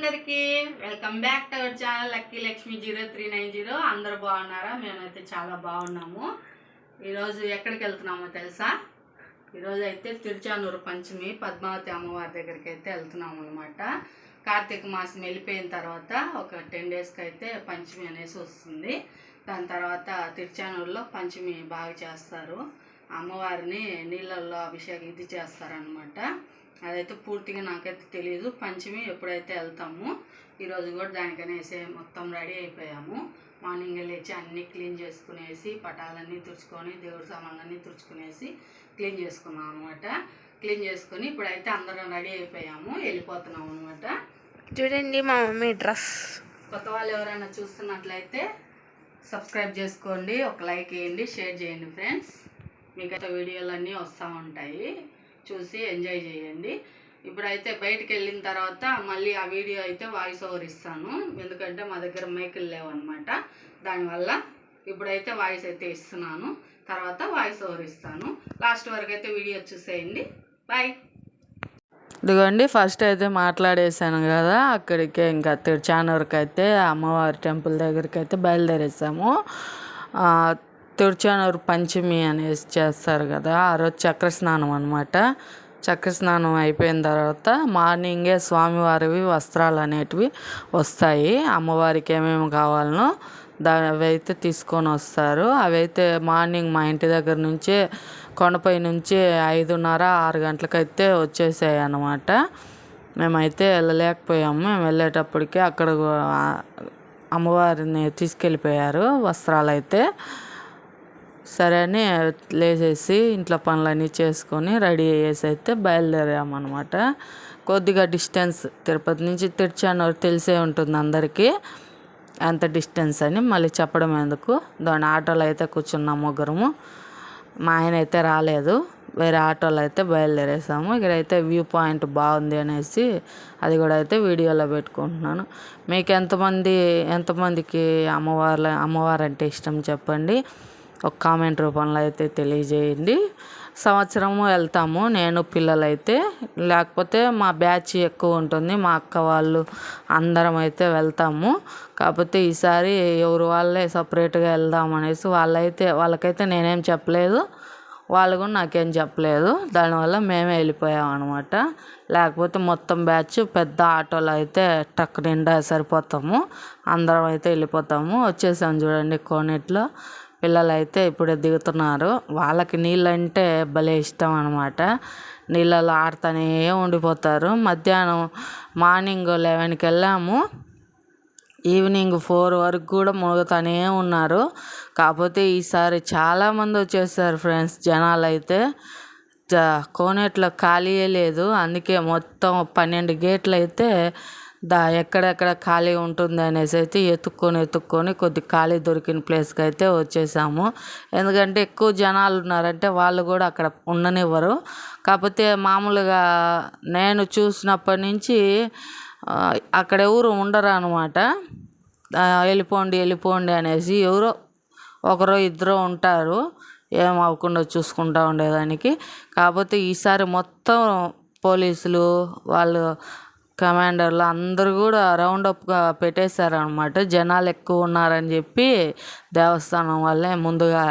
అందరికీ welcome back to our channel lucky Lakshmi 0390. అందరూ బాగున్నారా? మేమైతే చాలా బాగున్నాము. ఈరోజు ఎక్కడికి వెళ్తున్నామో తెలుసా? ఈరోజు అయితే తిరుచానూరు పంచమి పద్మావతి అమ్మవారి దగ్గరికి అయితే వెళ్తున్నాము అనమాట. కార్తీక మాసం వెళ్ళిపోయిన తర్వాత ఒక 10 డేస్కి అయితే పంచమి అనేసి వస్తుంది. దాని తర్వాత తిరుచానూరులో పంచమి బాగా చేస్తారు. అమ్మవారిని నీళ్ళల్లో అభిషేకం ఇది చేస్తారనమాట. అదైతే పూర్తిగా నాకైతే తెలియదు. పంచమి ఎప్పుడైతే వెళ్తాము, ఈరోజు కూడా దానికనేసి మొత్తం రెడీ అయిపోయాము. మార్నింగ్ లేచి అన్నీ క్లీన్ చేసుకునేసి పటాలన్నీ తుడుచుకొని దేవుడి సామాన్లన్నీ తుడుచుకునేసి క్లీన్ చేసుకున్నాం అనమాట. క్లీన్ చేసుకొని ఇప్పుడైతే అందరం రెడీ అయిపోయాము, వెళ్ళిపోతున్నాం అనమాట. చూడండి మా మమ్మీ డ్రెస్. కొత్త వాళ్ళు ఎవరైనా చూస్తున్నట్లయితే సబ్స్క్రైబ్ చేసుకోండి, ఒక లైక్ వేయండి, షేర్ చేయండి ఫ్రెండ్స్. మీకైతే వీడియోలు అన్నీ వస్తూ ఉంటాయి, చూసి ఎంజాయ్ చేయండి. ఇప్పుడైతే బయటికి వెళ్ళిన తర్వాత మళ్ళీ ఆ వీడియో అయితే వాయిస్ ఓవర్ ఇస్తాను, ఎందుకంటే మా దగ్గర మైకులు లేవన్నమాట. దానివల్ల ఇప్పుడైతే వాయిస్ అయితే ఇస్తున్నాను, తర్వాత వాయిస్ ఓవర్ ఇస్తాను. లాస్ట్ వరకు అయితే వీడియో చూసేయండి. బాయ్. ఇదిగోండి, ఫస్ట్ అయితే మాట్లాడేసాను కదా, అక్కడికే ఇంకా తిరుచానూరుకి అయితే అమ్మవారి టెంపుల్ దగ్గరికి అయితే బయలుదేరేసాము. తిరుచానూరు పంచమి అనేసి చేస్తారు కదా, ఆ రోజు చక్రస్నానం అనమాట. చక్రస్నానం అయిపోయిన తర్వాత మార్నింగే స్వామివారివి వస్త్రాలు అనేటివి వస్తాయి. అమ్మవారికి ఏమేమి కావాలనో అవి అయితే తీసుకొని వస్తారు. అవైతే మార్నింగ్ మా ఇంటి దగ్గర నుంచే కొండపై నుంచి 5:30-6 గంటలకైతే వచ్చేసాయి అన్నమాట. మేమైతే వెళ్ళలేకపోయాము. మేము వెళ్ళేటప్పటికి అక్కడ అమ్మవారిని తీసుకెళ్ళిపోయారు వస్త్రాలు అయితే. సరే అని లేచేసి ఇంట్లో పనులన్నీ చేసుకొని రెడీ అయ్యేసి అయితే బయలుదేరామన్నమాట. కొద్దిగా డిస్టెన్స్ తిరుపతి నుంచి తిరుచానూరు తెలిసే ఉంటుంది అందరికీ, ఎంత డిస్టెన్స్ అని మళ్ళీ చెప్పడం ఎందుకు. దాని ఆటోలో అయితే కూర్చున్నాం ముగ్గురము. మా ఆయన అయితే రాలేదు, వేరే ఆటోలో అయితే బయలుదేరేసాము. ఇక్కడైతే వ్యూ పాయింట్ బాగుంది అనేసి అది కూడా అయితే వీడియోలో పెట్టుకుంటున్నాను. మీకు ఎంతమందికి అమ్మవారు అంటే ఇష్టం చెప్పండి, ఒక కామెంట్ రూపంలో అయితే తెలియజేయండి. సంవత్సరము వెళ్తాము నేను పిల్లలైతే, లేకపోతే మా బ్యాచ్ ఎక్కువ ఉంటుంది, మా అక్క వాళ్ళు అందరం అయితే వెళ్తాము. కాకపోతే ఈసారి ఎవరు వాళ్ళే సపరేట్గా వెళ్దాం అనేసి వాళ్ళకైతే నేనేం చెప్పలేదు, వాళ్ళు కూడా నాకేం చెప్పలేదు. దానివల్ల మేమే వెళ్ళిపోయాం అనమాట. లేకపోతే మొత్తం బ్యాచ్ పెద్ద ఆటోలో అయితే ట్రక్ నిండా సరిపోతాము, అందరం అయితే వెళ్ళిపోతాము. వచ్చేసాం చూడండి కోనేట్లో. పిల్లలు అయితే ఇప్పుడే దిగుతున్నారు. వాళ్ళకి నీళ్ళంటే భలే ఇష్టం అనమాట. నీళ్ళలో ఆడుతూనే ఉండిపోతారు. మధ్యాహ్నం మార్నింగ్ 11కి వెళ్ళాము, ఈవినింగ్ 4 వరకు కూడా మునుగుతూనే ఉన్నారు. కాకపోతే ఈసారి చాలామంది వచ్చేసారు ఫ్రెండ్స్. జనాలు అయితే కోనేట్లో ఖాళీయే లేదు, అందుకే మొత్తం 12 గేట్లు అయితే ఎక్కడెక్కడ ఖాళీ ఉంటుంది అనేసి అయితే ఎత్తుక్కొని కొద్ది ఖాళీ దొరికిన ప్లేస్కి అయితే వచ్చేసాము. ఎందుకంటే ఎక్కువ జనాలు ఉన్నారంటే వాళ్ళు కూడా అక్కడ ఉండనివ్వరు. కాకపోతే మామూలుగా నేను చూసినప్పటి నుంచి అక్కడ ఎవరు ఉండరు అనమాట. వెళ్ళిపోండి అనేసి ఎవరో ఒకరో ఇద్దరు ఉంటారు, ఏం అవ్వకుండా చూసుకుంటూ ఉండేదానికి. కాకపోతే ఈసారి మొత్తం పోలీసులు వాళ్ళు కమాండర్లు అందరూ కూడా రౌండప్గా పెట్టేశారనమాట. జనాలు ఎక్కువ ఉన్నారని చెప్పి దేవస్థానం వాళ్ళే ముందుగా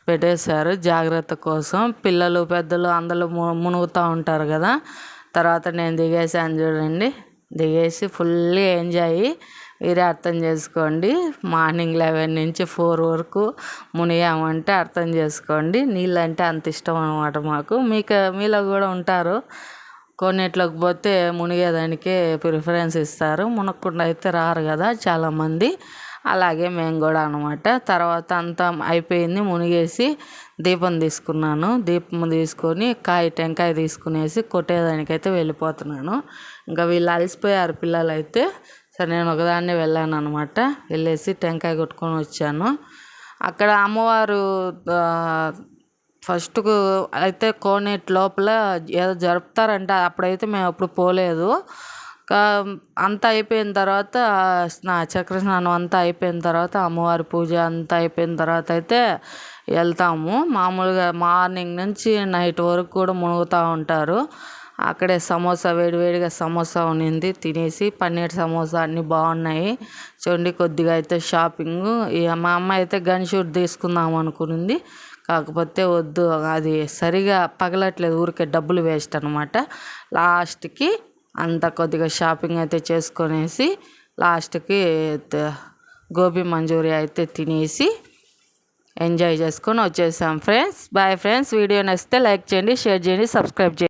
పెట్టేశారు జాగ్రత్త కోసం. పిల్లలు పెద్దలు అందరూ మునుగుతూ ఉంటారు కదా. తర్వాత నేను దిగేసాను చూడండి, దిగేసి ఫుల్ ఎంజాయ్. మీరే అర్థం చేసుకోండి, మార్నింగ్ 11 నుంచి 4 వరకు మునిగామంటే అర్థం చేసుకోండి. నీళ్ళు అంటే అంత ఇష్టం అనమాట మాకు. మీలో కూడా ఉంటారు, కొన్నిట్లోకి పోతే మునిగేదానికే ప్రిఫరెన్స్ ఇస్తారు, మునగకుండా అయితే రారు కదా చాలామంది. అలాగే మేము కూడా అనమాట. తర్వాత అంతా అయిపోయింది, మునిగేసి దీపం తీసుకున్నాను. దీపం తీసుకొని టెంకాయ తీసుకునేసి కొట్టేదానికైతే వెళ్ళిపోతున్నాను. ఇంకా వీళ్ళు అలసిపోయారు పిల్లలైతే. సరే నేను ఒకదాన్నే వెళ్ళాను అనమాట. వెళ్ళేసి టెంకాయ కొట్టుకొని వచ్చాను. అక్కడ అమ్మవారు ఫస్ట్కు అయితే కోనేటి లోపల ఏదో జరుపుతారంట, అప్పుడైతే మేము అప్పుడు పోలేదు. అంతా అయిపోయిన తర్వాత చక్రస్నానం అంతా అయిపోయిన తర్వాత అమ్మవారి పూజ అంతా అయిపోయిన తర్వాత అయితే వెళ్తాము. మామూలుగా మార్నింగ్ నుంచి నైట్ వరకు కూడా మునుగుతూ ఉంటారు. అక్కడే సమోసా వేడివేడిగా సమోసా ఉన్నింది, తినేసి పన్నీర్ సమోసా అన్నీ బాగున్నాయి. చూడండి కొద్దిగా అయితే షాపింగ్. మా అమ్మ అయితే గన్ షూట్ తీసుకుందాం అనుకునింది, కాకపోతే వద్దు, అది సరిగా పగలట్లేదు, ఊరికే డబ్బులు వేస్ట్ అనమాట. లాస్ట్కి అంత కొద్దిగా షాపింగ్ అయితే చేసుకొనేసి లాస్ట్కి గోబీ మంచూరియా అయితే తినేసి ఎంజాయ్ చేసుకొని వచ్చేసాం ఫ్రెండ్స్. Bye friends. వీడియో నచ్చితే లైక్ చేయండి, షేర్ చేయండి, సబ్స్క్రైబ్ చేయండి.